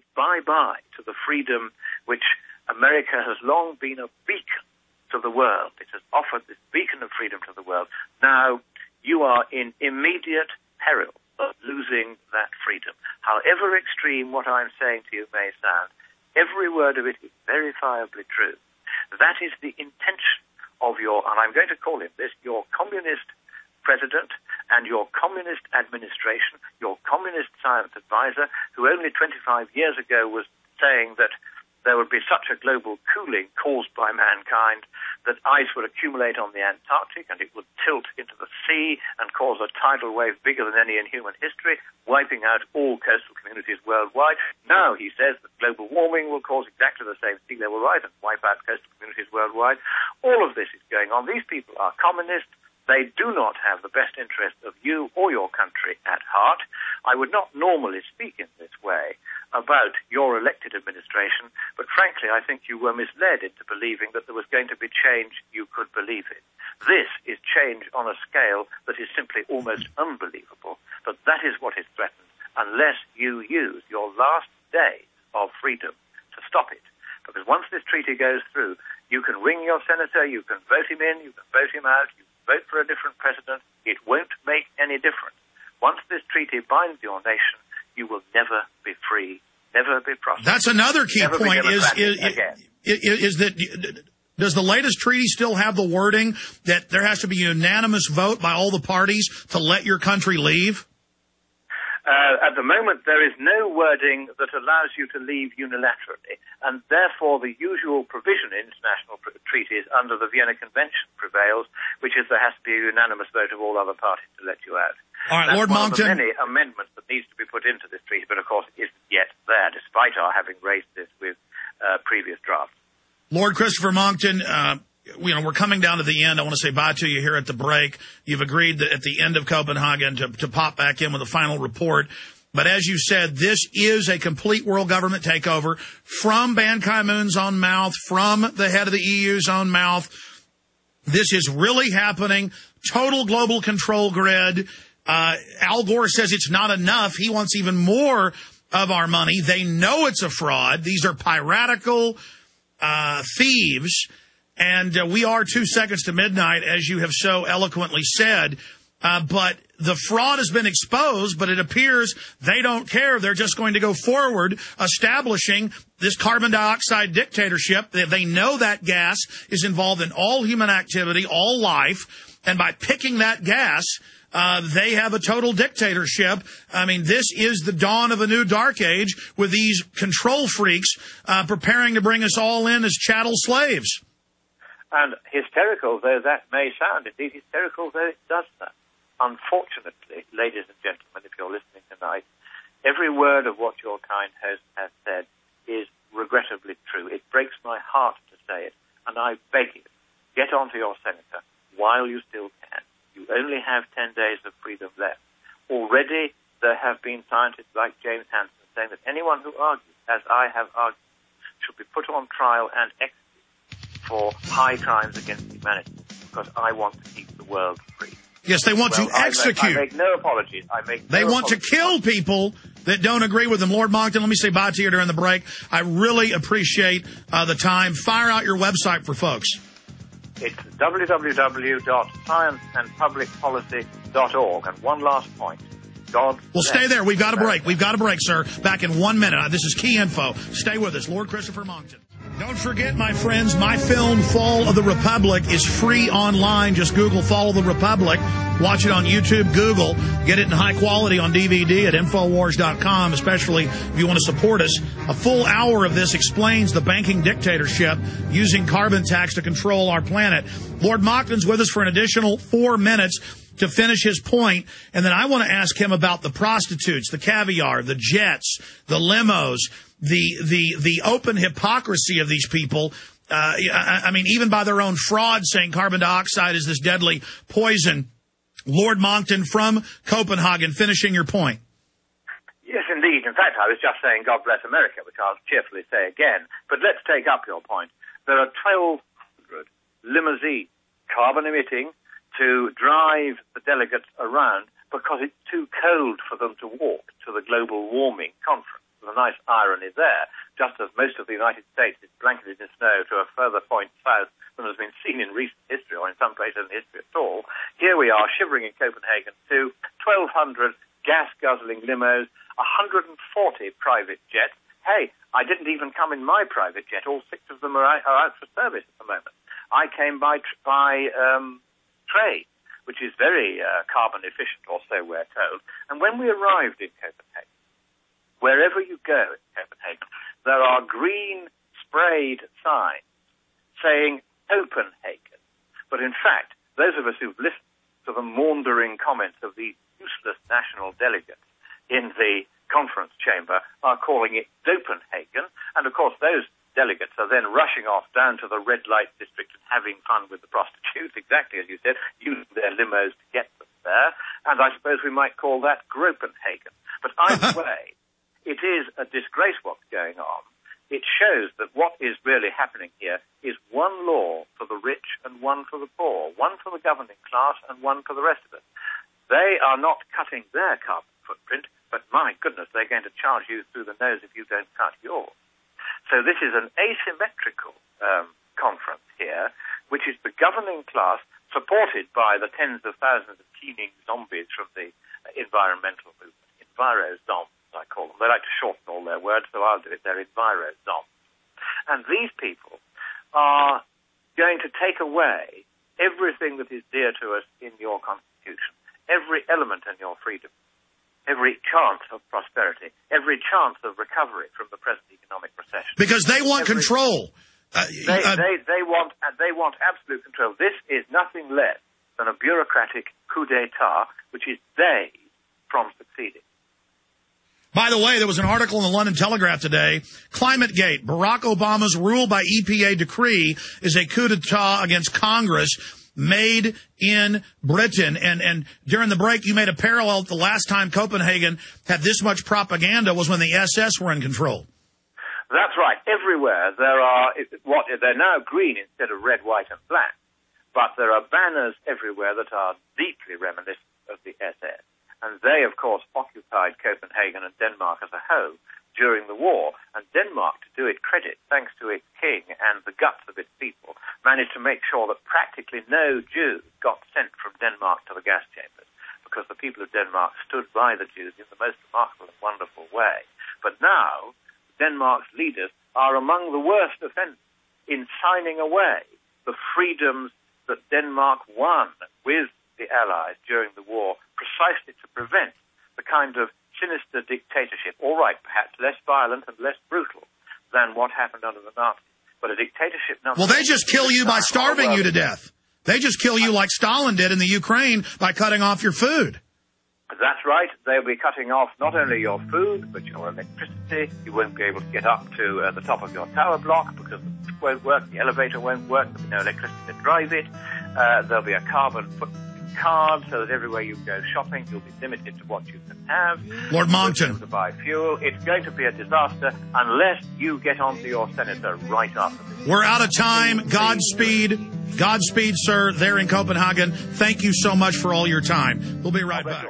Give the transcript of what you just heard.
It's bye-bye to the freedom which America has long been a beacon to the world. It has offered this beacon of freedom to the world. Now, you are in immediate peril of losing that freedom. However extreme what I'm saying to you may sound, every word of it is verifiably true. That is the intention of your, and I'm going to call him this, your communist president and your communist administration, your communist science advisor, who only 25 years ago was saying that there would be such a global cooling caused by mankind that ice would accumulate on the Antarctic and it would tilt into the sea and cause a tidal wave bigger than any in human history, wiping out all coastal communities worldwide. Now he says that global warming will cause exactly the same sea level rise and wipe out coastal communities worldwide. All of this is going on. These people are communists. They do not have the best interest of you or your country at heart. I would not normally speak in this way about your elected administration, but frankly, I think you were misled into believing that there was going to be change you could believe in. This is change on a scale that is simply almost unbelievable, but that is what is threatened unless you use your last days of freedom to stop it. Because once this treaty goes through, you can ring your senator, you can vote him in, you can vote him out, you can vote for a different president. It won't make any difference. Once this treaty binds your nation, you will never be free, never be prosperous. That's another key point is that does the latest treaty still have the wording that there has to be a unanimous vote by all the parties to let your country leave? At the moment, there is no wording that allows you to leave unilaterally, and therefore the usual provision in international treaties under the Vienna Convention prevails, which is there has to be a unanimous vote of all other parties to let you out. All right, That's Lord one Monckton. of the many amendments that needs to be put into this treaty, but of course it isn't yet there, despite our having raised this with previous drafts. Lord Christopher Monckton, we're coming down to the end. I want to say bye to you here at the break. You've agreed that at the end of Copenhagen to pop back in with a final report. But as you said, this is a complete world government takeover from Ban Ki-moon's own mouth, from the head of the EU's own mouth. This is really happening. Total global control grid. Al Gore says it's not enough. He wants even more of our money. They know it's a fraud. These are piratical thieves. And we are 2 seconds to midnight, as you have so eloquently said. But the fraud has been exposed, but it appears they don't care. They're just going to go forward establishing this carbon dioxide dictatorship. They know that gas is involved in all human activity, all life. And by picking that gas, they have a total dictatorship. I mean, this is the dawn of a new dark age with these control freaks preparing to bring us all in as chattel slaves. And hysterical though that may sound, indeed hysterical though it does sound, unfortunately, ladies and gentlemen, if you're listening tonight, every word of what your kind host has said is regrettably true. It breaks my heart to say it, and I beg you, get onto your senator while you still can. You only have 10 days of freedom left. Already there have been scientists like James Hansen saying that anyone who argues, as I have argued, should be put on trial and executed for high crimes against humanity, because I want to keep the world free. Yes, they want to execute. I make no apologies. They want to kill people that don't agree with them. Lord Monckton, let me say bye to you during the break. I really appreciate the time. Fire out your website for folks. It's www.scienceandpublicpolicy.org. And one last point. Well, stay there. We've got a break. We've got a break, sir. Back in 1 minute. This is Key Info. Stay with us. Lord Christopher Monckton. Don't forget, my friends, my film, Fall of the Republic, is free online. Just Google Fall of the Republic. Watch it on YouTube, Google. Get it in high quality on DVD at Infowars.com, especially if you want to support us. A full hour of this explains the banking dictatorship using carbon tax to control our planet. Lord Monckton's with us for an additional 4 minutes to finish his point, and then I want to ask him about the prostitutes, the caviar, the jets, the limos, the open hypocrisy of these people. I mean, even by their own fraud, saying carbon dioxide is this deadly poison. Lord Monckton from Copenhagen, finishing your point. Yes, indeed. In fact, I was just saying God bless America, which I'll cheerfully say again. But let's take up your point. There are 1,200 limousines, carbon emitting, to drive the delegates around because it's too cold for them to walk to the global warming conference. there's a nice irony there. Just as most of the United States is blanketed in snow to a further point south than has been seen in recent history, or in some places in history at all, here we are shivering in Copenhagen too, 1,200 gas-guzzling limos, 140 private jets. Hey, I didn't even come in my private jet. All 6 of them are out for service at the moment. I came by train, which is very carbon efficient, or so we're told. And when we arrived in Copenhagen, wherever you go in Copenhagen, there are green sprayed signs saying Copenhagen. But in fact, those of us who've listened to the maundering comments of these useless national delegates in the conference chamber are calling it Copenhagen. And of course, those delegates are then rushing off down to the red light district and having fun with the prostitutes, exactly as you said, using their limos to get them there. And I suppose we might call that Copenhagen. But either way, it is a disgrace what's going on. It shows that what is really happening here is one law for the rich and one for the poor, one for the governing class and one for the rest of us. They are not cutting their carbon footprint, but my goodness, they're going to charge you through the nose if you don't cut yours. So this is an asymmetrical conference here, which is the governing class supported by the tens of thousands of teeming zombies from the environmental movement, enviro-zombs, I call them. They like to shorten all their words, so I'll do it. They're enviro-zombs. And these people are going to take away everything that is dear to us in your Constitution, every element in your freedom, every chance of prosperity, every chance of recovery from the present economic recession. Because they want control. They want absolute control. This is nothing less than a bureaucratic coup d'etat, which is days from succeeding. By the way, there was an article in the London Telegraph today, ClimateGate, Barack Obama's rule by EPA decree is a coup d'etat against Congress made in Britain. And during the break, you made a parallel. The last time Copenhagen had this much propaganda was when the SS were in control. That's right. Everywhere they're now green instead of red, white, and black. But there are banners everywhere that are deeply reminiscent of the SS. And they, of course, occupied Copenhagen and Denmark as a whole during the war. And Denmark, to do it credit, thanks to its king and the guts of its people, managed to make sure that practically no Jews got sent from Denmark to the gas chambers, because the people of Denmark stood by the Jews in the most remarkable and wonderful way. But now, Denmark's leaders are among the worst offenders in signing away the freedoms that Denmark won with the Allies during the war, precisely to prevent the kind of sinister dictatorship, all right, perhaps less violent and less brutal than what happened under the Nazis, but a dictatorship nonetheless. Well, they just kill you by starving you to death. They just kill you like Stalin did in the Ukraine by cutting off your food. That's right. They'll be cutting off not only your food, but your electricity. You won't be able to get up to the top of your tower block because the lift won't work, the elevator won't work, there'll be no electricity to drive it. There'll be a carbon footprint card so that everywhere you go shopping, you'll be limited to what you can have. Lord Monckton. To buy fuel. It's going to be a disaster unless you get onto your senator right after this. We're out of time. Godspeed. Godspeed, sir, there in Copenhagen. Thank you so much for all your time. We'll be right back.